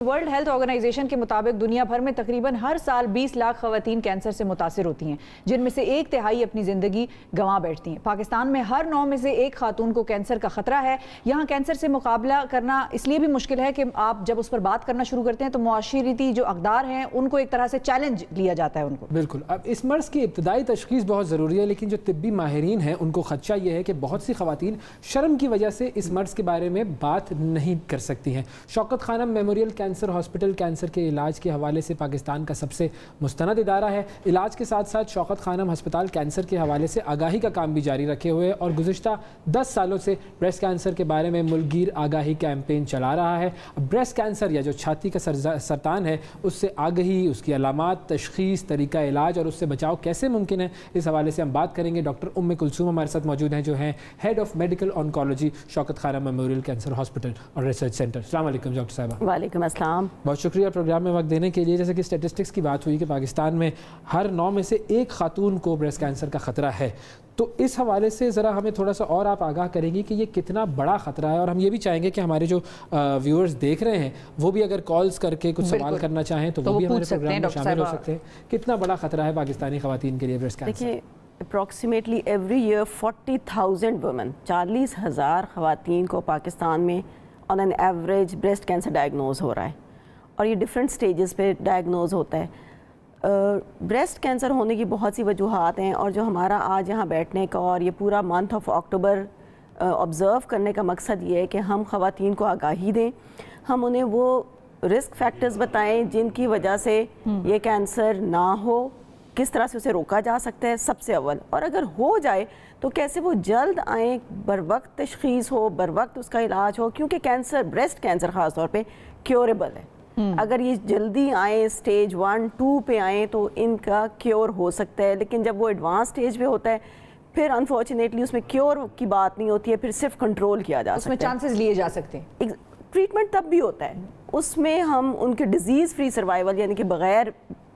World health organisation के मुताबिक दुनिया भर में तकरीबन हर साल 20 लाख खवातीन कैंसर से मुतासिर होती हैं, जिनमें से 1/3 अपनी ज़िंदगी गंवा बैठती हैं। पाकिस्तान में हर 9 में से 1 खातून को कैंसर का ख़तरा है। यहाँ कैंसर से मुकाबला करना इसलिए भी मुश्किल है कि आप जब उस पर बात करना शुरू करते हैं तो मुआशरती जो अक़दार हैं उनको एक तरह से चैलेंज लिया जाता है उनको। बिल्कुल। अब इस मर्ज़ की इब्तदाई तशख़ीस बहुत ज़रूरी है, लेकिन जो तिब्बी माहिरीन हैं उनको ख़दशा ये है कि बहुत सी ख़वातीन शर्म की वजह से इस मर्ज़ के बारे में बात नहीं कर सकती हैं। Shaukat Khanum memorial cancer hospital cancer के इलाज के हवाले से पाकिस्तान का सबसे मुस्तनद इदारा है। इलाज के साथ साथ शौकत खानम अस्पताल कैंसर के हवाले से आगाही का काम भी जारी रखे हुए और गुज़िश्ता 10 सालों से ब्रेस्ट कैंसर के बारे में मुल्कगीर आगाही कैंपेन चला रहा है। ब्रेस्ट कैंसर या जो छाती का सरतान है उससे आगाही, उसकी अलामात, तशख़ीस, तरीका इलाज और उससे बचाव कैसे मुमकिन है, इस हवाले से हम बात करेंगे। डॉक्टर उम्मे कुलसूम हमारे साथ मौजूद हैं, जो हैं head of medical oncology Shaukat Khanum memorial cancer hospital और रिसर्च सेंटर। अस्सलाम वालेकुम डॉक्टर साहबा। वालेकुम अस्सलाम। बहुत शुक्रिया प्रोग्राम में वक्त देने के लिए। जैसे कि स्टेटिस्टिक्स की बात हुई कि पाकिस्तान में हर 9 में से 1 खातून को ब्रेस्ट कैंसर का ख़तरा है, तो इस हवाले से ज़रा हमें थोड़ा सा और आप आगाह करेंगे कि ये कितना बड़ा ख़तरा है। और हम ये भी चाहेंगे कि हमारे जो व्यूअर्स देख रहे हैं वो भी अगर कॉल्स करके कुछ सवाल करना चाहें तो वो भी हमारे प्रोग्राम में शामिल हो सकते हैं। कितना बड़ा ख़तरा है पाकिस्तानी ख़वातीन के लिए ब्रेस्ट कैंसर? देखिए, अप्रॉक्सीमेटली एवरी ईयर 40,000 वुमेन, 40,000 ख़वातीन को पाकिस्तान में on an average breast cancer diagnose हो रहा है और ये डिफरेंट स्टेजेस पे डायग्नोज होता है। ब्रेस्ट कैंसर होने की बहुत सी वजूहात हैं और जो हमारा आज यहाँ बैठने का और ये पूरा मंथ ऑफ अक्टूबर ऑब्ज़र्व करने का मकसद ये है कि हम ख़वातीन को आगाही दें, हम उन्हें वो रिस्क फैक्टर्स बताएं जिनकी वजह से ये कैंसर ना हो, किस तरह से उसे रोका जा सकता है सबसे अव्वल, और अगर हो जाए तो कैसे वो जल्द आएँ, बर वक्त तशख़ीस हो, बर वक्त उसका इलाज हो, क्योंकि कैंसर, ब्रेस्ट कैंसर ख़ास तौर पे क्योरेबल है। अगर ये जल्दी आए, स्टेज 1, 2 पे आए तो इनका क्योर हो सकता है, लेकिन जब वो एडवांस स्टेज पे होता है फिर अनफॉर्चुनेटली उसमें क्योर की बात नहीं होती है, फिर सिर्फ कंट्रोल किया जा सकता है, उसमें चांसेस लिए जा सकते हैं। ट्रीटमेंट तब भी होता है, उसमें हम उनके डिजीज़ फ्री सर्वाइवल यानी कि बग़ैर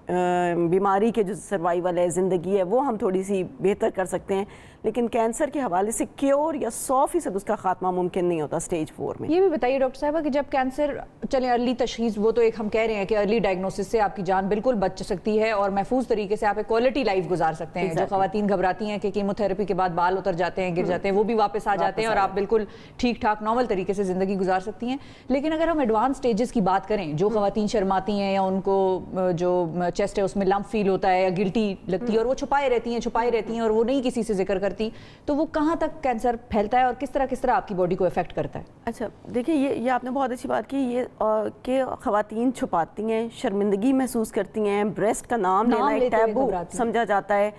बीमारी के जो सर्वाइवल है, ज़िंदगी है, वो हम थोड़ी सी बेहतर कर सकते हैं, लेकिन कैंसर के हवाले से क्योर या 100% उसका खात्मा मुमकिन नहीं होता स्टेज 4 में। ये भी बताइए डॉक्टर साहबा कि जब कैंसर चले अर्ली तशखीस, वो तो एक हम कह रहे हैं कि अर्ली डायग्नोसिस से आपकी जान बिल्कुल बच सकती है और महफूज तरीके से आप एक क्वालिटी लाइफ गुजार सकते हैं। जो खवातीन घबराती हैं कि कीमोथेरेपी के बाद बाल उतर जाते हैं, गिर जाते हैं, वो भी वापस आ जाते हैं और आप बिल्कुल ठीक ठाक नॉर्मल तरीके से ज़िंदगी गुजार सकती हैं। लेकिन अगर हम एडवांस स्टेजेस की बात करें, जो खवातीन शर्माती हैं या उनको जो चेस्ट है उसमें लंप फील होता है या गिल्टी लगती है और वो छुपाए रहती हैं और वो नहीं किसी से जिक्र करती, तो वो कहाँ तक कैंसर फैलता है और किस तरह आपकी बॉडी को इफेक्ट करता है? अच्छा, देखिए ये आपने बहुत अच्छी बात की, ये कि ख़वातीन छुपाती हैं, शर्मिंदगी महसूस करती हैं, ब्रेस्ट का नाम लेना एक टैबू समझा जाता है,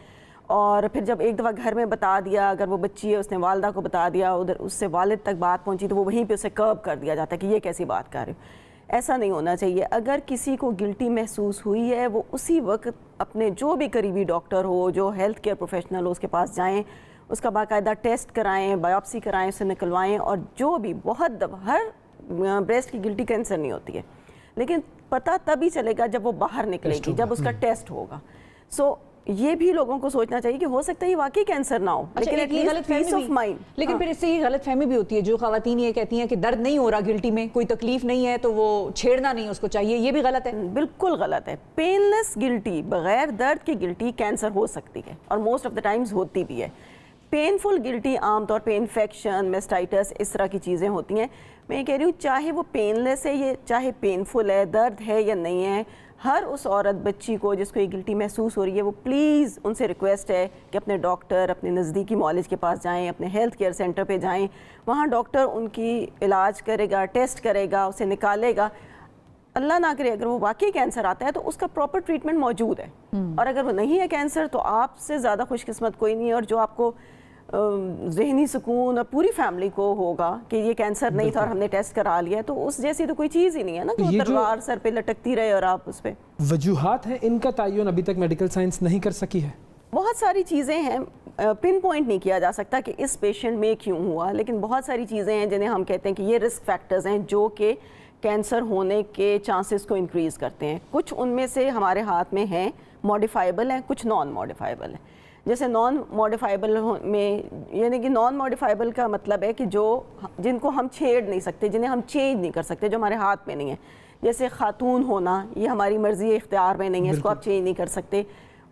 और फिर जब एक दफ़ा घर में बता दिया, अगर वो बच्ची है उसने वालदा को बता दिया, उधर उससे वालिद तक बात पहुँची तो वो वहीं पर उसे कर्ब कर दिया जाता है कि ये कैसी बात कर रहे हो। ऐसा नहीं होना चाहिए। अगर किसी को गिल्टी महसूस हुई है वो उसी वक्त अपने जो भी करीबी डॉक्टर हो, जो हेल्थ केयर प्रोफेशनल हो, उसके पास जाएं, उसका बाकायदा टेस्ट कराएं, बायोप्सी कराएं, उसे निकलवाएं, और जो भी बहुत हर ब्रेस्ट की गिल्टी कैंसर नहीं होती है, लेकिन पता तभी चलेगा जब वो बाहर निकलेगी, जब उसका टेस्ट होगा। सो ये भी लोगों को सोचना चाहिए कि हो सकता है ये वाकई कैंसर ना हो, लेकिन एटलीस्ट पीस ऑफ माइंड। लेकिन फिर इससे ये गलतफहमी भी होती है, जो खवातीन ये कहती हैं कि दर्द नहीं हो रहा गिल्टी में, कोई तकलीफ नहीं है तो वो छेड़ना नहीं उसको चाहिए, ये भी गलत है। बिल्कुल गलत है। पेनलेस गिल्टी, बगैर दर्द की गिल्टी कैंसर हो सकती है और मोस्ट ऑफ द टाइम्स होती भी है। पेनफुल गिल्टी आमतौर पे इन्फेक्शन, मेस्टाइटिस, इस तरह की चीज़ें होती हैं। मैं कह रही हूँ चाहे वो पेनलेस है, ये चाहे पेनफुल है, दर्द है या नहीं है, हर उस औरत, बच्ची को जिसको ये गिल्टी महसूस हो रही है, वो प्लीज़ उनसे रिक्वेस्ट है कि अपने डॉक्टर, अपने नज़दीकी मॉलेज के पास जाएं, अपने हेल्थ केयर सेंटर पे जाएं, वहाँ डॉक्टर उनकी इलाज करेगा, टेस्ट करेगा, उसे निकालेगा। अल्लाह ना करे अगर वो वाकई कैंसर आता है तो उसका प्रॉपर ट्रीटमेंट मौजूद है, और अगर वो नहीं है कैंसर तो आपसे ज़्यादा खुशकिस्मत कोई नहीं है। और जो आपको ज़हनी सुकून और पूरी फैमिली को होगा कि ये कैंसर नहीं था और हमने टेस्ट करा लिया, तो उस जैसी तो कोई चीज़ ही नहीं है ना कि तलवार सर पे लटकती रहे और आप उस पर। वजूहात हैं, इनका तयन अभी तक मेडिकल साइंस नहीं कर सकी है। बहुत सारी चीज़ें हैं, पिन पॉइंट नहीं किया जा सकता कि इस पेशेंट में क्यों हुआ, लेकिन बहुत सारी चीज़ें हैं जिन्हें हम कहते हैं कि ये रिस्क फैक्टर्स हैं जो कि कैंसर होने के चांसेस को इंक्रीज़ करते हैं। कुछ उनमें से हमारे हाथ में हैं, मॉडिफाइबल हैं, कुछ नॉन मॉडिफाइबल हैं। जैसे नॉन मॉडिफाइबल में, यानी कि नॉन मॉडिफाइबल का मतलब है कि जो जिनको हम छेड़ नहीं सकते, जिन्हें हम चेंज नहीं कर सकते, जो हमारे हाथ में नहीं है। जैसे खातून होना, ये हमारी मर्जी इख्तियार में नहीं है, इसको आप चेंज नहीं कर सकते।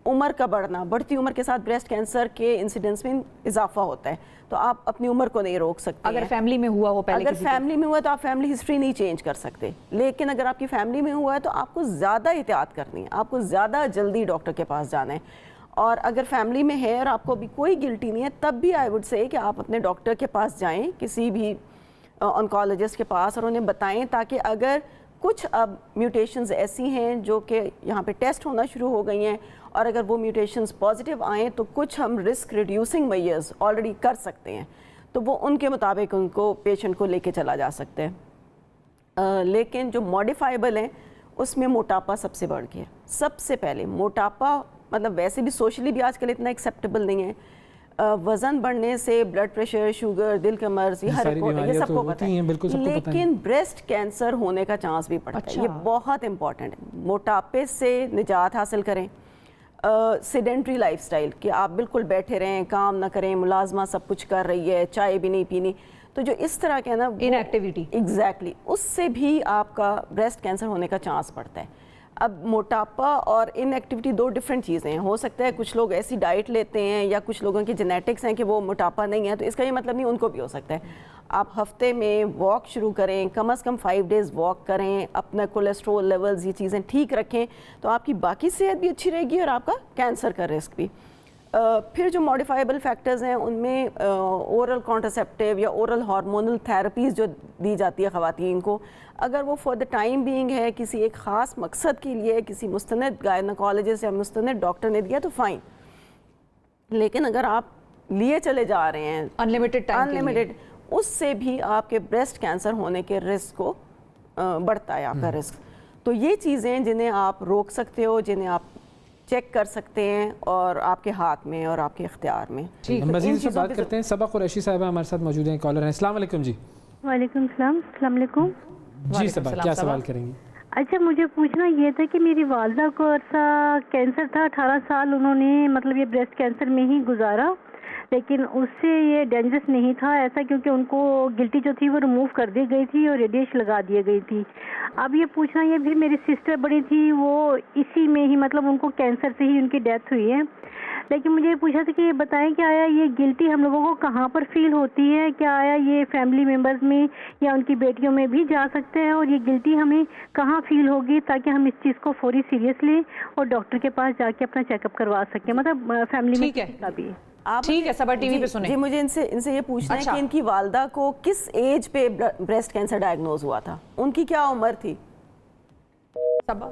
उम्र का बढ़ना, बढ़ती उम्र के साथ ब्रेस्ट कैंसर के इंसिडेंस में इजाफा होता है, तो आप अपनी उम्र को नहीं रोक सकते। अगर फैमिली में हुआ हो पहले, अगर फैमिली में हुआ तो आप फैमिली हिस्ट्री नहीं चेंज कर सकते, लेकिन अगर आपकी फैमिली में हुआ है तो आपको ज़्यादा एहतियात करनी है, आपको ज़्यादा जल्दी डॉक्टर के पास जाना है। और अगर फैमिली में है और आपको अभी कोई गिल्टी नहीं है, तब भी आई वुड से कि आप अपने डॉक्टर के पास जाएं, किसी भी ऑन्कोलॉजिस्ट के पास, और उन्हें बताएं, ताकि अगर कुछ अब म्यूटेशंस ऐसी हैं जो कि यहाँ पे टेस्ट होना शुरू हो गई हैं, और अगर वो म्यूटेशंस पॉजिटिव आएँ तो कुछ हम रिस्क रिड्यूसिंग मेजर्स ऑलरेडी कर सकते हैं, तो वो उनके मुताबिक उनको पेशेंट को लेके चला जा सकता है। लेकिन जो मॉडिफाइबल हैं उसमें मोटापा सबसे बढ़ गया। सबसे पहले मोटापा, मतलब वैसे भी सोशली भी आजकल इतना एक्सेप्टेबल नहीं है। वज़न बढ़ने से ब्लड प्रेशर, शुगर, दिल का मर्ज, ये हर ये सबको पता है, लेकिन ब्रेस्ट कैंसर होने का चांस भी बढ़ता है। ये बहुत इंपॉर्टेंट है। मोटापे से निजात हासिल करें, सेडेंट्री लाइफस्टाइल कि आप बिल्कुल बैठे रहें, काम ना करें, मुलाजमा सब कुछ कर रही है, चाय भी नहीं पीनी, तो जो इस तरह के ना इनएक्टिविटी, एग्जैक्टली, उससे भी आपका ब्रेस्ट कैंसर होने का चांस बढ़ता है। अब मोटापा और इनएक्टिविटी दो डिफरेंट चीज़ें हैं। हो सकता है कुछ लोग ऐसी डाइट लेते हैं या कुछ लोगों की जेनेटिक्स हैं कि वो मोटापा नहीं है, तो इसका ये मतलब नहीं उनको भी हो सकता है। आप हफ्ते में वॉक शुरू करें, कम से कम 5 डेज़ वॉक करें, अपना कोलेस्ट्रॉल लेवल्स, ये चीज़ें ठीक रखें, तो आपकी बाकी सेहत भी अच्छी रहेगी और आपका कैंसर का रिस्क भी। फिर जो मॉडिफाइबल फैक्टर्स हैं उनमें ओरल कॉन्ट्रासेप्टिव या ओरल हार्मोनल थेरेपीज़ जो दी जाती है ख़वातीन को, अगर वो फॉर द टाइम बीइंग है, किसी एक ख़ास मकसद के लिए किसी मुस्तनद गायनोकोलॉजिस्ट या मुस्तनद डॉक्टर ने दिया तो फ़ाइन, लेकिन अगर आप लिए चले जा रहे हैं अनलिमिटेड, उससे भी आपके ब्रेस्ट कैंसर होने के रिस्क को बढ़ता है आपका रिस्क। तो ये चीज़ें जिन्हें आप रोक सकते हो, जिन्हें आप चेक कर सकते हैं, और आपके हाथ में और आपके इख्तियार में। हम मज़ीद से बात करते हैं। सबा कुरैशी साहिबा हमारे साथ मौजूद हैं, कॉलर हैं। अस्सलाम वालेकुम जी। वालेकुम सलाम। अस्सलाम वालेकुम जी सबा, क्या सवाल करेंगी? अच्छा, मुझे पूछना ये था कि मेरी वालदा को अर्सा कैंसर था, 18 साल उन्होंने मतलब ये ब्रेस्ट कैंसर में ही गुजारा, लेकिन उससे ये डेंजरस नहीं था ऐसा, क्योंकि उनको गिल्टी जो थी वो रिमूव कर दी गई थी और रेडिएशन लगा दी गई थी। अब ये पूछना ये, फिर मेरी सिस्टर बड़ी थी, वो इसी में ही मतलब उनको कैंसर से ही उनकी डेथ हुई है, लेकिन मुझे ये पूछा था कि ये बताएं कि आया ये गिल्टी हम लोगों को कहाँ पर फील होती है, क्या आया ये फैमिली मेम्बर्स में या उनकी बेटियों में भी जा सकते हैं, और ये गिल्टी हमें कहाँ फील होगी ताकि हम इस चीज़ को फौरी सीरियस लें और डॉक्टर के पास जाके अपना चेकअप करवा सकें, मतलब फैमिली में का भी। ठीक है, सबा टीवी पे सुने। जी, मुझे इनसे ये पूछना है कि इनकी वालदा को किस एज पे ब्रेस्ट कैंसर डायग्नोज हुआ था, उनकी क्या उम्र थी? सबा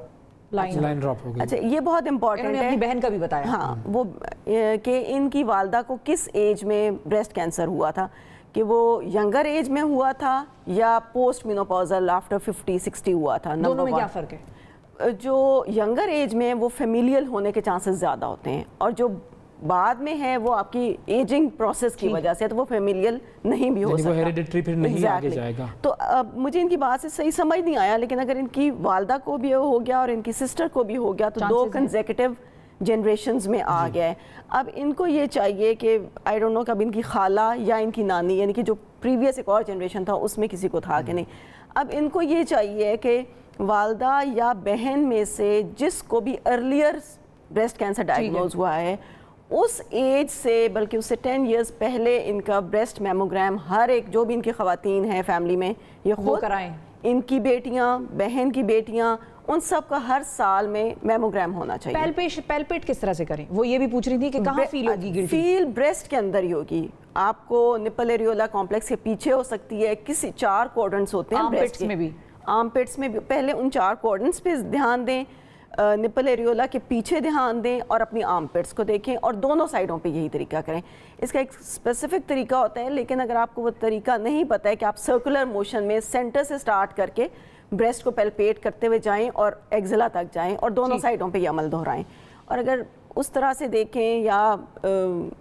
लाइन ड्रॉप हो गई। अच्छा, ये बहुत इंपॉर्टेंट है। अपनी बहन का भी बताया, हाँ, वो कि इनकी वालदा को किस एज में ब्रेस्ट कैंसर हुआ था, कि वो यंगर एज में हुआ था या पोस्ट मेनोपॉजल आफ्टर 50-60 हुआ था। दोनों में क्या फ़र्क है? जो यंगर एज में वो फेमिलियल होने के चांसेस ज़्यादा होते हैं, और जो बाद में है वो आपकी एजिंग प्रोसेस की वजह से, तो वो फेमिलियल नहीं भी हो सकता, वो हेरिडिटरी फिर नहीं आगे जाएगा। तो अब मुझे इनकी बात से सही समझ नहीं आया, लेकिन अगर इनकी वालदा को भी हो गया और इनकी सिस्टर को भी हो गया तो 2 कंसेक्यूटिव जनरेशंस में आ गया है। अब इनको ये चाहिए कि आई डोंट नो कब इनकी खाला या इनकी नानी, यानी कि जो प्रीवियस एक और जनरेशन था उसमें किसी को था कि नहीं, अब इनको ये चाहिए कि वालदा या बहन में से जिसको भी अर्लियर ब्रेस्ट कैंसर डायग्नोज हुआ है, उस एज से, बल्कि उससे 10 इयर्स पहले इनका ब्रेस्ट मेमोग्राम हर एक, जो भी इनकी ख़वातीन हैं फैमिली में, ये खुद कराएं, इनकी बेटियां, बहन की बेटियां, उन सब का हर साल में मेमोग्राम होना चाहिए। पैल्पेट किस तरह से करें? वो ये भी पूछ रही थी कि कहाँ फील होगी गिल्टी? फील ब्रेस्ट के अंदर ही होगी, आपको निपल एरियोला कॉम्प्लेक्स के पीछे हो सकती है, किसी 4 क्वाड्रेंट्स होते हैं ब्रेस्ट के, आर्मपिट्स में भी, पहले उन 4 क्वाड्रेंट्स पे ध्यान दें, निपल एरियोला के पीछे ध्यान दें और अपनी आर्मपिट्स को देखें, और दोनों साइडों पे यही तरीका करें। इसका एक स्पेसिफिक तरीका होता है, लेकिन अगर आपको वो तरीका नहीं पता है कि आप सर्कुलर मोशन में सेंटर से स्टार्ट करके ब्रेस्ट को पैल्पेट करते हुए जाएं और एक्जिला तक जाएं और दोनों साइडों पे ये अमल दोहराएं, और अगर उस तरह से देखें या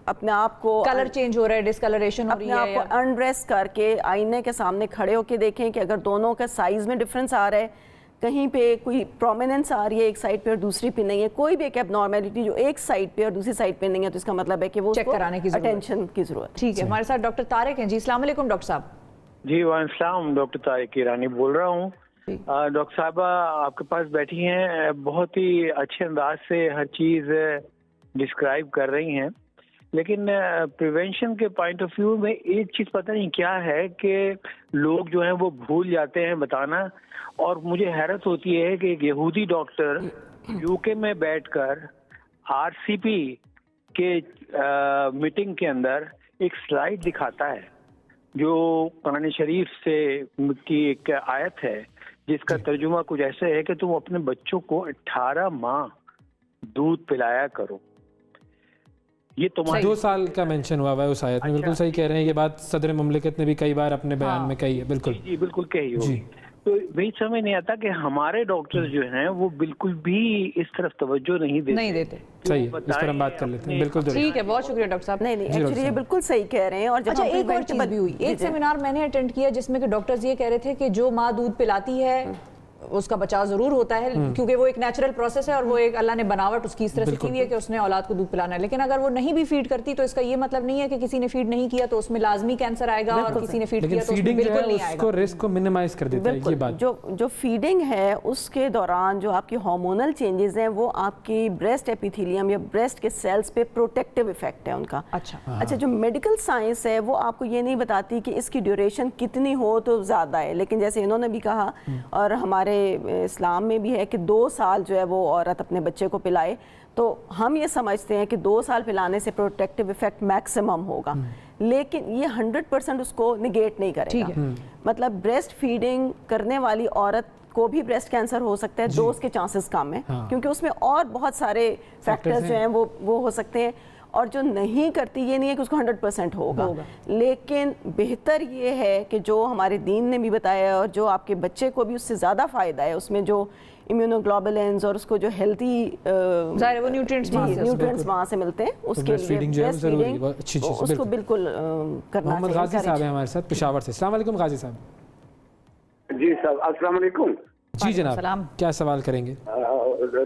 अपने आप को कलर चेंज हो रहा है, डिस्कलरेशन हो रही है, अपने आप को अनड्रेस करके आईने के सामने खड़े होकर देखें कि अगर दोनों का साइज में डिफरेंस आ रहा है, कहीं पे कोई प्रोमिनेंस आ रही है एक साइड पे और दूसरी पे नहीं है, कोई भी एक एबनॉर्मेलिटी जो एक साइड पे और दूसरी साइड पे नहीं है, तो इसका मतलब है कि वो चेक कराने की अटेंशन की जरूरत है। ठीक है, हमारे साथ डॉक्टर तारिक हैं जी। अस्सलाम वालेकुम डॉक्टर साहब। जी वालेकुम, डॉक्टर तारिक ईरानी बोल रहा हूँ। डॉक्टर साहबा आपके पास बैठी हैं, बहुत ही अच्छे अंदाज से हर चीज़ डिस्क्राइब कर रही हैं, लेकिन प्रिवेंशन के पॉइंट ऑफ व्यू में एक चीज़ पता नहीं क्या है कि लोग जो हैं वो भूल जाते हैं बताना। और मुझे हैरत होती है कि एक यहूदी डॉक्टर यूके में बैठकर आरसीपी के मीटिंग के अंदर एक स्लाइड दिखाता है जो कुरान शरीफ से की एक आयत है जिसका तर्जुमा कुछ ऐसा है कि तुम अपने बच्चों को 18 माह दूध पिलाया करो। ये तुम्हारे 2 साल का मेंशन हुआ है उस आयत में। बिल्कुल सही कह रहे हैं, ये बात सदर मुमलिकत ने भी कई बार अपने बयान में कही है। बिल्कुल जी बिल्कुल कही होगी। तो वही समझ नहीं आता कि हमारे डॉक्टर्स जो हैं वो बिल्कुल भी इस तरफ तवज्जो नहीं देते। सही है, इस पर हम बात कर लेते हैं। बिल्कुल ठीक है, बहुत शुक्रिया डॉक्टर साहब। नहीं एक्चुअली ये बिल्कुल सही कह रहे हैं। और अच्छा, एक और चीज भी हुई, एक सेमिनार मैंने अटेंड किया जिसमें कि डॉक्टर्स ये कह रहे थे कि जो माँ दूध पिलाती है उसका बचाव जरूर होता है क्योंकि वो एक नेचुरल प्रोसेस है और वो एक अल्लाह ने बनावट उसकी इस तरह से की हुई है कि उसने औलाद को दूध पिलाना है। लेकिन अगर वो नहीं भी फीड करती तो इसका ये मतलब नहीं है कि किसी ने फीड नहीं किया तो उसमें लाजमी कैंसर आएगा और किसी ने फीड किया तो उसमें बिल्कुल नहीं आएगा। उसको रिस्क को मिनिमाइज कर देता है ये बात। जो फीडिंग है उसके दौरान जो आपकी हार्मोनल चेंजेस हैं वो आपकी ब्रेस्ट एपिथेलियम या ब्रेस्ट के सेल्स पे प्रोटेक्टिव इफेक्ट है उनका। अच्छा, जो मेडिकल साइंस है वो आपको ये नहीं बताती कि इसकी ड्यूरेशन कितनी हो तो ज़्यादा है, लेकिन जैसे इन्होंने भी कहा और हमारे इस्लाम में भी है कि 2 साल जो है वो औरत अपने बच्चे को पिलाए, तो हम ये समझते हैं कि 2 साल पिलाने से प्रोटेक्टिव इफेक्ट मैक्सिमम होगा, लेकिन ये 100% उसको निगेट नहीं करेगा। मतलब ब्रेस्ट फीडिंग करने वाली औरत को भी ब्रेस्ट कैंसर हो सकता है, डोज के चांसेस कम है क्योंकि उसमें और बहुत सारे फैक्टर्स जो हैं वो हो सकते हैं। और जो नहीं करती ये नहीं है कि उसको 100% होगा, लेकिन बेहतर ये है कि जो हमारे दीन ने भी बताया और जो आपके बच्चे को भी उससे ज़्यादा फ़ायदा है, उसमें जो इम्यूनोग्लोबुलिन्स और उसको जो हेल्थी न्यूट्रिएंट्स वहाँ से मिलते हैं, उसके लिए ब्रेस्ट फीडिंग उसको बिल्कुल करना चाहिए। मोहम्मद गाजी साहब हैं हमारे साथ पेशावर से। अस्सलाम वालेकुम गाजी साहब। जी साहब, अस्सलाम वालेकुम। जी जनाब, क्या सवाल करेंगे?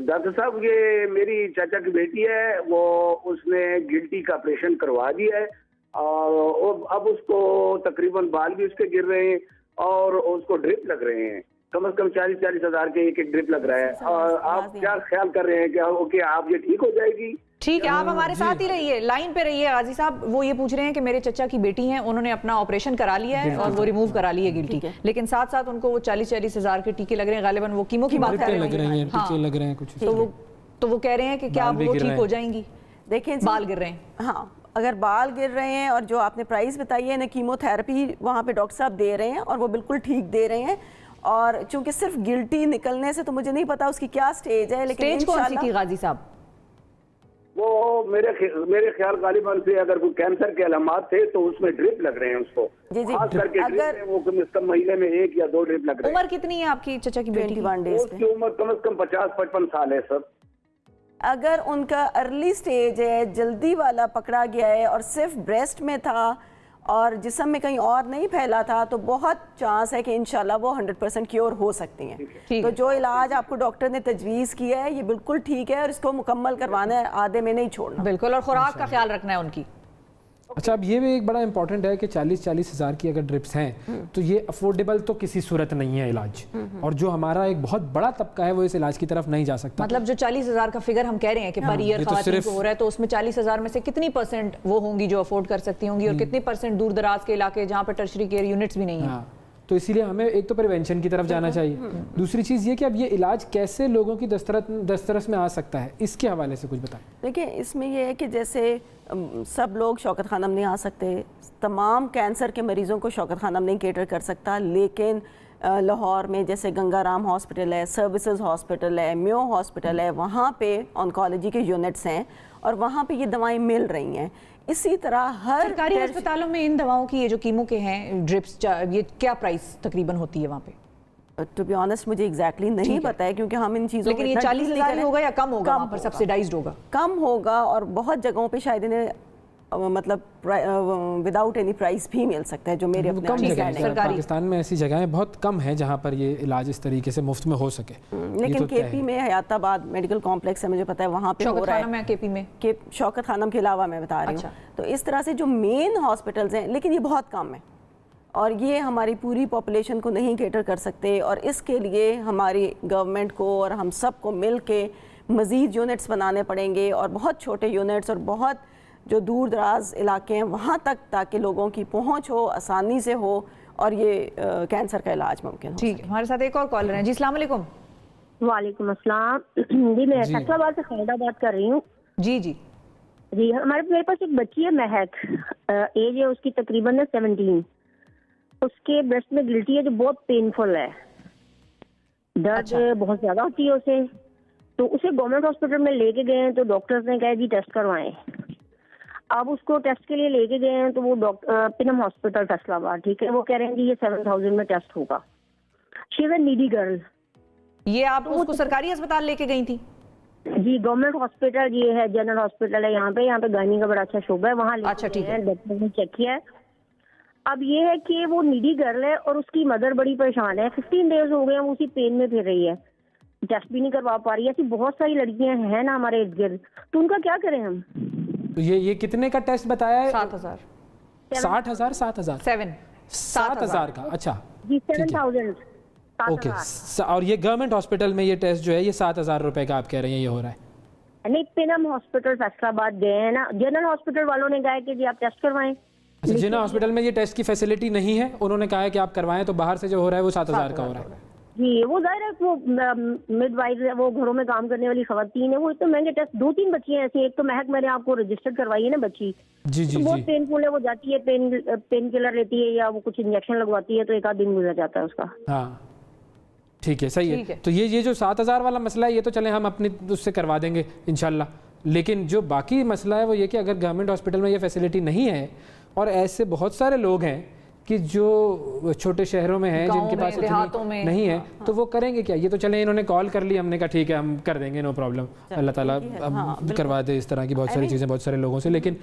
डॉक्टर साहब, ये मेरी चाचा की बेटी है, वो उसने गिल्टी का ऑपरेशन करवा दिया है और अब उसको तकरीबन बाल भी उसके गिर रहे हैं और उसको ड्रिप लग रहे हैं। कम से कम 40-40 हज़ार के एक ड्रिप लग रहा है। और आप क्या ख्याल कर रहे हैं कि आप ये ठीक हो जाएगी? ठीक है, आप हमारे साथ ही रहिए, लाइन पे रहिए। गाजी साहब वो ये पूछ रहे हैं कि मेरे चचा की बेटी हैं, उन्होंने अपना ऑपरेशन करा लिया है और वो रिमूव करा ली है गिल्टी, लेकिन साथ साथ उनको वो 40-40 हज़ार के टीके लग रहे हैं, गालिबन वो कीमो की बात कर रहे हैं, टीके लग रहे हैं कुछ, तो वो कह रहे हैं कि क्या वो ठीक हो जाएंगी? देखिए, बाल गिर रहे हैं, हाँ, अगर बाल गिर रहे हैं और जो आपने प्राइस बताई है ना, कीमोथेरेपी वहाँ पे डॉक्टर साहब दे रहे हैं और वो बिल्कुल ठीक दे रहे हैं। और चूंकि सिर्फ गिल्टी निकलने से तो मुझे नहीं पता उसकी क्या स्टेज है, लेकिन स्टेज कौन सी थी गाजी साहब? वो मेरे ख्याल गालिबन से अगर कोई कैंसर के अलामात थे तो उसमें ड्रिप लग रहे हैं उसको। जी खास करके अगर वो कम से कम महीने में 1 या 2 ड्रिप लग रहे हैं। उम्र कितनी है आपकी चचा की बेटी? 21 डेज उसकी उम्र कम से कम 50-55 साल है सर। अगर उनका अर्ली स्टेज है, जल्दी वाला पकड़ा गया है और सिर्फ ब्रेस्ट में था और जिस्म में कहीं और नहीं फैला था, तो बहुत चांस है कि इंशाल्लाह वो 100% क्योर हो सकती हैं। तो जो इलाज आपको डॉक्टर ने तजवीज़ किया है ये बिल्कुल ठीक है और इसको मुकम्मल करवाना है, आधे में नहीं छोड़ना। बिल्कुल, और खुराक का ख्याल रखना है उनकी। अच्छा, अब ये भी एक बड़ा इंपॉर्टेंट है कि 40-40 हज़ार की अगर ड्रिप्स हैं तो ये अफोर्डेबल तो किसी सूरत नहीं है इलाज, और जो हमारा एक बहुत बड़ा तबका है वो इस इलाज की तरफ नहीं जा सकता। मतलब जो 40 हज़ार का फिगर हम कह रहे हैं कि पर ईयर खवातीन को हो रहा है, तो उसमें 40 हज़ार में से कितनी परसेंट वो होंगी जो अफोर्ड कर सकती होंगी और कितनी परसेंट दूर दराज के इलाके जहाँ पर टर्शरी केयर यूनिट्स भी नहीं है? तो इसीलिए हमें एक तो प्रिवेंशन की तरफ जाना चाहिए। दूसरी चीज़ ये कि अब ये इलाज कैसे लोगों की दस्तरस में आ सकता है, इसके हवाले से कुछ बताएं। देखिए, इसमें यह है कि जैसे सब लोग शौकत खानम नहीं आ सकते, तमाम कैंसर के मरीज़ों को शौकत खानम नहीं केटर कर सकता, लेकिन लाहौर में जैसे गंगाराम हॉस्पिटल है, सर्विसेज हॉस्पिटल है, म्यो हॉस्पिटल है, वहाँ पे ऑन्कोलॉजी के यूनिट्स हैं और वहाँ पे ये दवाएं मिल रही हैं। इसी तरह हर सरकारी अस्पतालों में इन दवाओं की ये जो कीमो के हैं ड्रिप्स, ये क्या प्राइस तकरीबन होती है वहाँ पे? टू बी ऑनेस्ट मुझे एग्जैक्टली नहीं पता है क्योंकि हम इन चीज़ों लेकिन ये 40 हज़ार होगा या कम होगा? वहाँ पर सब्सिडाइज्ड होगा? कम होगा और बहुत जगहों पे शायद इन्हें मतलब विदाउट एनी प्राइस भी मिल सकता है, जो मेरे अपने कम जगह पाकिस्तान में ऐसी जगहें बहुत कम हैं जहाँ पर ये इलाज इस तरीके से मुफ्त में हो सके। लेकिन केपी में हयाताबाद मेडिकल कॉम्प्लेक्स है, मुझे पता है वहाँ पे हो रहा है। केपी में शौकत खानम के अलावा मैं बता रही हूँ। तो इस तरह से जो मेन हॉस्पिटल्स हैं, लेकिन ये बहुत कम है और ये हमारी पूरी पॉपुलेशन को नहीं केटर कर सकते, और इसके लिए हमारी गवर्नमेंट को और हम सब को मिल के मज़ीद यूनिट्स बनाने पड़ेंगे, और बहुत छोटे यूनिट्स और बहुत जो दूर दराज इलाके हैं वहाँ तक, ताकि लोगों की पहुँच हो, आसानी से हो, और ये कैंसर का इलाज मुमकिन हो। ठीक है, हमारे साथ एक और कॉलर हैं जी। अस्सलाम वालेकुम। वालेकुम अस्सलाम जी, मैं फैसलाबाद से खालिदा बात कर रही हूँ। जी जी जी, मेरे पास एक बच्ची है महक, एज है उसकी तकरीबन 17। उसके ब्रेस्ट में गिल्टी है जो बहुत पेनफुल है, दर्द बहुत ज्यादा होती है उसे। तो उसे गवर्नमेंट हॉस्पिटल में लेके गए हैं, तो डॉक्टर्स ने कहा जी टेस्ट करवाएं। अब उसको टेस्ट के लिए लेके गए हैं, तो वो डॉक्टर पिनम हॉस्पिटल फैसलाबाद, ठीक है, वो कह रहे हैं जी ये 7000 में टेस्ट होगा। She is a needy girl. ये आप उसको सरकारी अस्पताल लेके गई थी? जी, गवर्नमेंट हॉस्पिटल ये है, जनरल हॉस्पिटल है यहाँ पे गायनी का बड़ा अच्छा शोबा है, वहाँ अच्छा, ठीक है। डॉक्टर ने चेक किया है। अब ये है कि वो नीडी गर्ल है और उसकी मदर बड़ी परेशान है। 15 डेज हो गए हैं वो उसी पेन में फिर रही है, टेस्ट भी नहीं करवा पा रही है। ऐसी बहुत सारी लड़कियां हैं ना हमारे इर्द गिर्द, तो उनका क्या करें हम? तो ये कितने का टेस्ट बताया है? 7000 60,000 7000 7,000 का। अच्छा जी, 7000। ओके। और ये गवर्नमेंट हॉस्पिटल में ये टेस्ट जो है ये 7,000 रुपए का आप कह रहे हैं ये हो रहा है? नहीं, पिनम हॉस्पिटल फैसलाबाद गए हैं ना, जनरल हॉस्पिटल वालों ने कहा है कि जी आप टेस्ट करवाएं। अच्छा, जनरल हॉस्पिटल में ये टेस्ट की फैसिलिटी नहीं है, उन्होंने कहा है कि आप करवाएं, तो बाहर से जो हो रहा है वो 7,000 का हो रहा है। जी, वो जाहिर है वो मिडवाइफ है, वो घरों में काम करने वाली खवातीन है, वो इतने महंगे टेस्ट। 2-3 बच्चियां ऐसी, एक तो महक मैंने आपको रजिस्टर्ड करवाई है ना बच्ची, जी जी तो बहुत जी। पेनफुल है, वो जाती है पेन किलर लेती है या वो कुछ इंजेक्शन लगवाती है, तो 1 आध दिन गुजर जाता है उसका। हाँ ठीक है, सही ठीक है। है। तो ये जो 7,000 वाला मसला है ये तो चले हम अपनी उससे करवा देंगे इंशाल्लाह, लेकिन जो बाकी मसला है वो ये कि अगर गवर्नमेंट हॉस्पिटल में ये फैसिलिटी नहीं है, और ऐसे बहुत सारे लोग हैं कि जो छोटे शहरों में हैं जिनके पास देहातों इतनी में नहीं है, तो वो करेंगे क्या? ये तो चले इन्होंने कॉल कर ली, हमने कहा ठीक है हम कर देंगे, नो प्रॉब्लम, अल्लाह ताला अब करवा दे इस तरह की बहुत सारी चीज़ें बहुत सारे लोगों से, लेकिन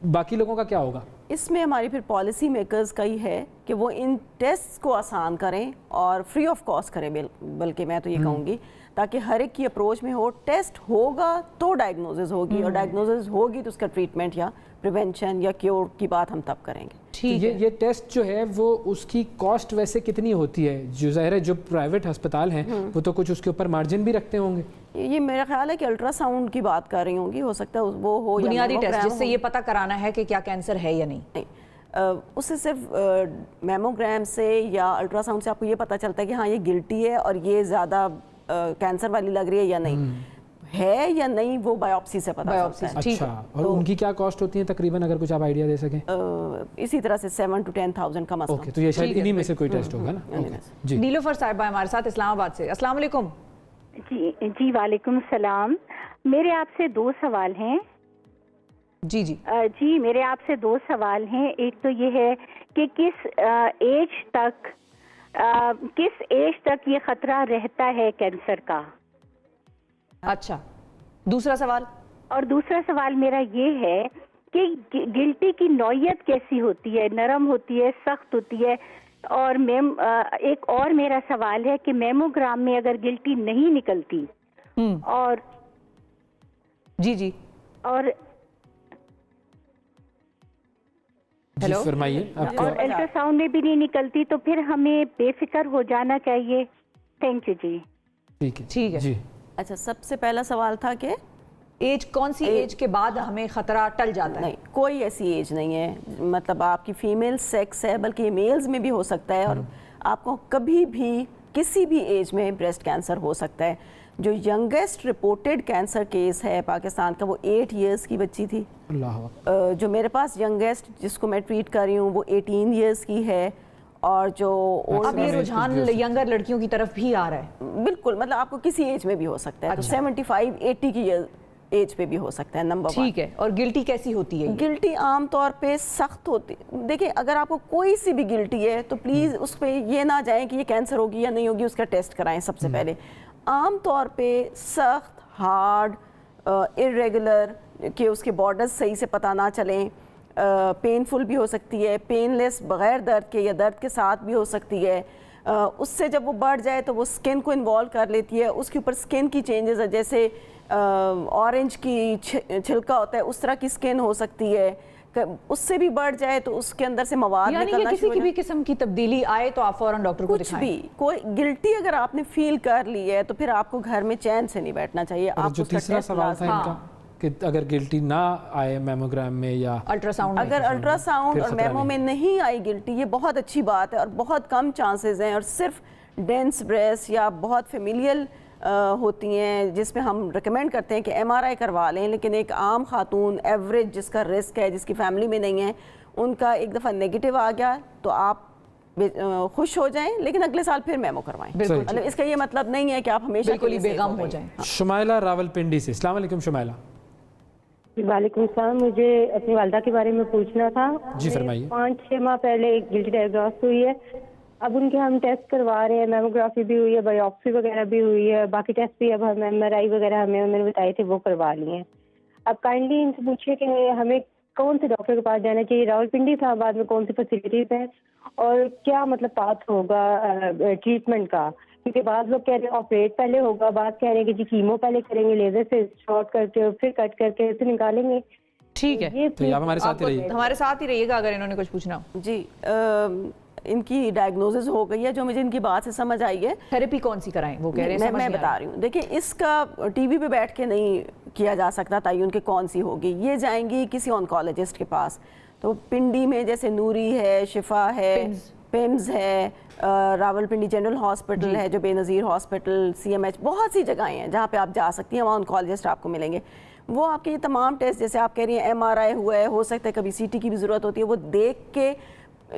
बाकी लोगों का क्या होगा? इसमें हमारी फिर पॉलिसी मेकर्स का ही है कि वो इन टेस्ट को आसान करें और फ्री ऑफ कॉस्ट करें, बल्कि मैं तो ये कहूँगी, ताकि हर एक की अप्रोच में हो। टेस्ट होगा तो डायग्नोसिस होगी, और डायग्नोसिस होगी तो उसका ट्रीटमेंट या प्रिवेंशन या क्योर की बात हम तब करेंगे। ठीक तो है। ये टेस्ट जो है वो उसकी कॉस्ट वैसे कितनी होती है? जो ज़ाहिर है जो प्राइवेट अस्पताल हैं वो तो कुछ उसके ऊपर मार्जिन भी रखते होंगे। ये मेरा ख्याल है कि अल्ट्रासाउंड की बात कर रही होंगी, हो सकता है वो हो, या बुनियादी टेस्ट मैमोग्राम जिससे हो। ये पता कराना है कि क्या कैंसर है या नहीं। उससे सिर्फ मैमोग्राम से या अल्ट्रासाउंड से आपको ये पता चलता है कि हाँ ये गिल्टी है और ये ज़्यादा कैंसर वाली लग रही है या नहीं है, या नहीं वो बायोप्सी से पता चलता है। अच्छा, और उनकी क्या कॉस्ट होती है तकरीबन, अगर कुछ आप आइडिया दे सकें? इसी तरह से 7 to 10,000 का मसला। ओके, तो ये शायद इन्हीं में से कोई टेस्ट होगा ना? ओके, जी। नीलोफर साहिबा हमारे साथ इस्लामाबाद से। अस्सलाम वालेकुम। जी वालेकुम सलाम। मेरे आपसे 2 सवाल हैं। जी जी जी, मेरे आपसे 2 सवाल हैं। एक तो ये है कि किस एज तक ये खतरा रहता है कैंसर का। अच्छा, दूसरा सवाल? और दूसरा सवाल मेरा ये है कि गिल्टी की नौयत कैसी होती है, नरम होती है, सख्त होती है? और एक और मेरा सवाल है कि मेमोग्राम में अगर गिल्टी नहीं निकलती और जी और हेलो, फरमाइए। और अल्ट्रासाउंड में भी नहीं निकलती, तो फिर हमें बेफिक्र हो जाना चाहिए? थैंक यू जी। ठीक है जी। अच्छा, सबसे पहला सवाल था कि एज, कौन सी एज के बाद हमें खतरा टल जाता है? नहीं, कोई ऐसी एज नहीं है, मतलब आपकी फीमेल सेक्स है, बल्कि मेल्स में भी हो सकता है, और आपको कभी भी किसी भी एज में ब्रेस्ट कैंसर हो सकता है। जो यंगेस्ट रिपोर्टेड कैंसर केस है पाकिस्तान का वो 8 इयर्स की बच्ची थी। अल्लाह। जो मेरे पास यंगेस्ट जिसको मैं ट्रीट कर रही हूँ वो 18 इयर्स की है, और जो अब ये रुझान यंगर लड़कियों की तरफ भी आ रहा है। बिल्कुल, मतलब आपको किसी एज में भी हो सकता है। तो 75-80 की एज पे भी हो सकता है, नंबर 1। ठीक है। और गिल्टी कैसी होती है? गिल्टी आमतौर पे सख्त होती, देखिए अगर आपको कोई सी भी गिल्टी है तो प्लीज़ उस पर ये ना जाएं कि ये कैंसर होगी या नहीं होगी, उसका टेस्ट कराएं सबसे पहले। आमतौर पे सख्त, हार्ड, इरेगुलर, कि उसके बॉर्डर्स सही से पता ना चलें, पेनफुल भी हो सकती है, पेनलेस बग़ैर दर्द के या दर्द के साथ भी हो सकती है। उससे जब वो बढ़ जाए तो वो स्किन को इन्वॉल्व कर लेती है, उसके ऊपर स्किन की चेंजेस है, जैसे ऑरेंज की छिलका होता है उस तरह की स्किन हो सकती है, उससे भी बढ़ जाए तो उसके अंदर से मवाद यानी कि निकलना किसी शुरू की हो भी जाए। किस्म की तब्दीली आए तो आप फौरन डॉक्टर को कुछ दिखाएं। भी कोई गिल्टी अगर आपने फील कर ली है तो फिर आपको घर में चैन से नहीं बैठना चाहिए। और आप जो उसका तीसरा टेस्ट सवाल था लाजमी- इनका कि अगर गिल्टी ना आए मेमोग्राम में या अल्ट्रासाउंड अगर अल्ट्रासाउंड फिर और खतरा मेमो में नहीं आई गिल्टी, ये बहुत अच्छी बात है और बहुत कम चांसेस हैं, और सिर्फ डेंस ब्रेस्ट या बहुत फेमिलियल होती हैं जिसमें हम रिकमेंड करते हैं कि एमआरआई करवा लें, लेकिन एक आम खातून एवरेज जिसका रिस्क है, जिसकी फैमिली में नहीं है, उनका एक दफ़ा नेगेटिव आ गया तो आप खुश हो जाएं, लेकिन अगले साल फिर मेमो करवाएं। बिल्कुल। मतलब इसका ये मतलब नहीं है कि आप हमेशा बिल्कुल ही के लिए बेगम safe हो गई। जाएं। शुमाइला रावलपिंडी से। अस्सलाम वालेकुम शुमाइला। वालेकुम सलाम। मुझे अपनी वालदा के बारे में पूछना था। जी, फरमाइए। 5-6 माह पहले एक गिल्टी डायग्नोस हुई है। अब उनके हम टेस्ट करवा रहे हैं, मेमोग्राफी भी हुई है, बायोप्सी वगैरह भी हुई है, बाकी टेस्ट भी अब हम एमआरआई वगैरह हमें उन्होंने बताए थे वो करवा लिए हैं। अब काइंडली इनसे पूछिए कि हमें कौन से डॉक्टर के पास जाना चाहिए, रावलपिंडी इस्लामाबाद में कौन सी फैसिलिटीज हैं और क्या मतलब पाथ होगा ट्रीटमेंट का, क्योंकि बाद लोग कह रहे हैं ऑपरेट पहले होगा, बाद कह रहे हैं कि जी कीमो पहले करेंगे, लेजर से शॉर्ट करके फिर कट करके फिर निकालेंगे। ठीक है, ये तो आप हमारे साथ ही रहिए। हमारे साथ ही रहिएगा अगर इन्होंने कुछ पूछना हो। जी, इनकी डायग्नोसिस हो गई है, जो मुझे इनकी बात से समझ आई है। थेरेपी कौन सी कराएं वो कह रहे हैं, समझ मैं नहीं आ बता रही हूँ। देखिए, इसका टीवी पे बैठ के नहीं किया जा सकता तयन कि कौन सी होगी। ये जाएंगी किसी ऑन्कोलॉजिस्ट के पास, तो पिंडी में जैसे नूरी है, शिफा है, पिम्स है, रावलपिंडी जनरल हॉस्पिटल है जो बेनज़ीर हॉस्पिटल, CMH, बहुत सी जगहें हैं जहाँ पे आप जा सकती हैं, वहाँ ऑन्कोलॉजिस्ट आपको मिलेंगे। वो आपके ये तमाम टेस्ट, जैसे आप कह रही हैं MRI हुआ है, हो सकता है कभी CT की भी ज़रूरत होती है, वो देख के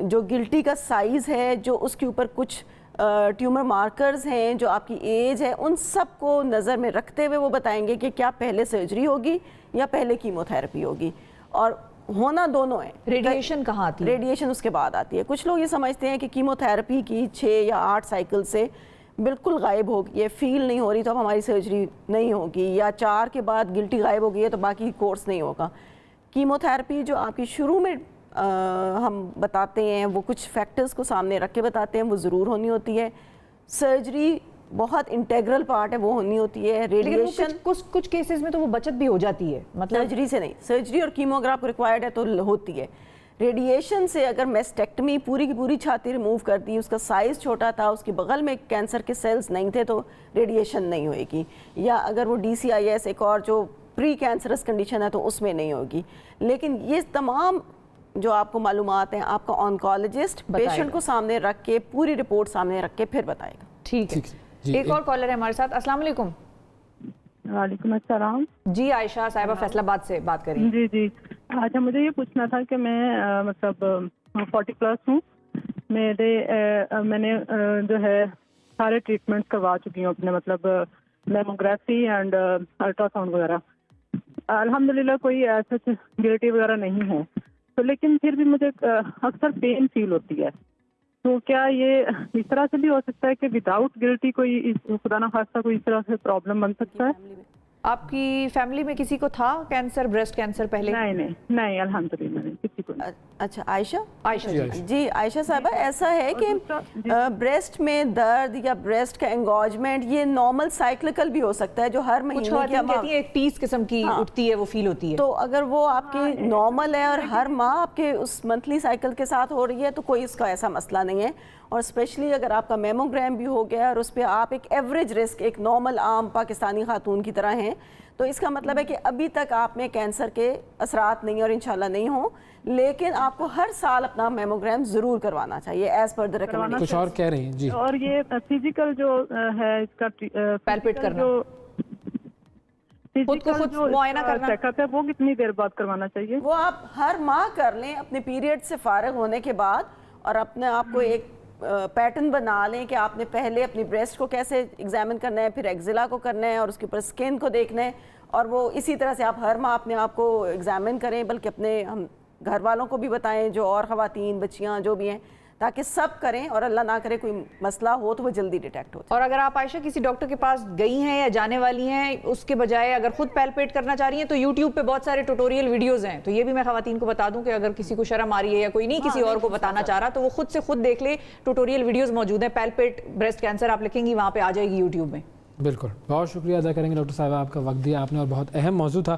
जो गिल्टी का साइज़ है, जो उसके ऊपर कुछ ट्यूमर मार्कर्स हैं, जो आपकी एज है, उन सब को नज़र में रखते हुए वो बताएंगे कि क्या पहले सर्जरी होगी या पहले कीमोथेरेपी होगी, और होना दोनों है। रेडिएशन कहाँ आती है? रेडिएशन उसके बाद आती है। कुछ लोग ये समझते हैं कि कीमोथेरेपी की 6 या 8 साइकिल से बिल्कुल गायब हो गई है, फील नहीं हो रही तो अब हमारी सर्जरी नहीं होगी, या 4 के बाद गिल्टी गायब हो गई है तो बाकी कोर्स नहीं होगा। कीमोथेरेपी जो आपकी शुरू में हम बताते हैं, वो कुछ फैक्टर्स को सामने रख के बताते हैं, वो ज़रूर होनी होती है। सर्जरी बहुत इंटेग्रल पार्ट है, वो होनी होती है। रेडिएशन कुछ केसेस में तो वो बचत भी हो जाती है, मतलब सर्जरी से नहीं, सर्जरी और कीमो अगर आपको रिक्वायर्ड है तो होती है। रेडिएशन से अगर मेस्टेक्टमी पूरी की पूरी छाती रिमूव कर दी, उसका साइज़ छोटा था, उसके बगल में कैंसर के सेल्स नहीं थे, तो रेडिएशन नहीं होएगी। या अगर वो DCIS एक और जो प्री कैंसरस कंडीशन है तो उसमें नहीं होगी। लेकिन ये तमाम जो आपको मालूमात हैं, आपका ऑन्कोलॉजिस्ट पेशेंट को सामने रख के, पूरी रिपोर्ट सामने रख के फिर बताएगा। ठीक है। जी, एक और कॉलर है हमारे साथ। अस्सलाम वालेकुम। वालेकुम अस्सलाम। जी, आयशा साहिबा फैसलाबाद से बात कर रही हैं। जी जी, अच्छा मुझे ये पूछना था कि मैं मतलब 40+ हूँ। मैंने जो है सारे ट्रीटमेंट करवा चुकी हूँ अपने, मतलब मेमोग्राफी एंड अल्ट्रासाउंड वगैरह। अल्हम्दुलिल्लाह कोई ऐसा गिल्टी वगैरह नहीं है, तो लेकिन फिर भी मुझे अक्सर पेन फील होती है। तो क्या ये इस तरह से भी हो सकता है कि विदाउट गिल्टी कोई खुदा ना खास्ता कोई इस तरह से प्रॉब्लम बन सकता है? आपकी फैमिली में किसी को था कैंसर, ब्रेस्ट कैंसर पहले? नहीं अल्हम्दुलिल्लाह नहीं, किसी को नहीं। अच्छा, आयशा आयशा जी। जी, आयशा साहबा, ऐसा है कि ब्रेस्ट में दर्द या ब्रेस्ट का एंगोजमेंट ये नॉर्मल साइक्लिकल भी हो सकता है, जो हर कुछ महीने खवातीन कहती हैं एक 30 किस्म की उठती है, वो फील होती है। तो अगर वो आपकी नॉर्मल है और हर माह आपके उस मंथली साइकिल के साथ हो रही है तो कोई इसका ऐसा मसला नहीं है। और स्पेशली अगर आपका मेमोग्राम भी हो गया और उस पर आप एक एवरेज रिस्क, एक नॉर्मल आम पाकिस्तानी खातून की तरह हैं, तो इसका मतलब है कि अभी तक आप में कैंसर के असरात नहीं और इंशाल्लाह नहीं हो। लेकिन आपको हर साल अपना मेमोग्राम जरूर करवाना चाहिए एज पर द रिकमेंडेशन। कुछ और कह रही हैं जी। और ये फिजिकल जो है इसका पैल्पेट करना, खुद को खुद मुआयना करना, चेकअप है, वो कितनी देर बाद करवाना चाहिए? वो आप हर माह कर लें अपने पीरियड से फारिग होने के बाद, और अपने आप को एक पैटर्न बना लें कि आपने पहले अपनी ब्रेस्ट को कैसे एग्जामिन करना है, फिर एक्जिला को करना है और उसके ऊपर स्किन को देखना है, और वो इसी तरह से आप हर माह अपने आप को एग्जामिन करें, बल्कि अपने हम घर वालों को भी बताएं, जो और ख़वातीन बच्चियाँ जो भी हैं, ताकि सब करें और अल्लाह ना करे कोई मसला हो तो वो जल्दी डिटेक्ट हो। और अगर आप आयशा किसी डॉक्टर के पास गई हैं या जाने वाली हैं, उसके बजाय अगर खुद पैल्पेट करना चाह रही हैं तो यूट्यूब पे बहुत सारे ट्यूटोरियल वीडियोस हैं। तो ये भी मैं खवातीन को बता दूं कि अगर किसी को शर्म आ रही है या कोई नहीं किसी और को बताना चाह रहा, तो वो खुद से खुद देख ले, ट्यूटोरियल वीडियोस मौजूद हैं। पैल्पेट ब्रेस्ट कैंसर आप लिखेंगी, वहाँ पे आ जाएगी यूट्यूब में। बिल्कुल, बहुत शुक्रिया अदा करेंगे डॉक्टर साहब, आपका वक्त दिया आपने और बहुत अहम मौजू था।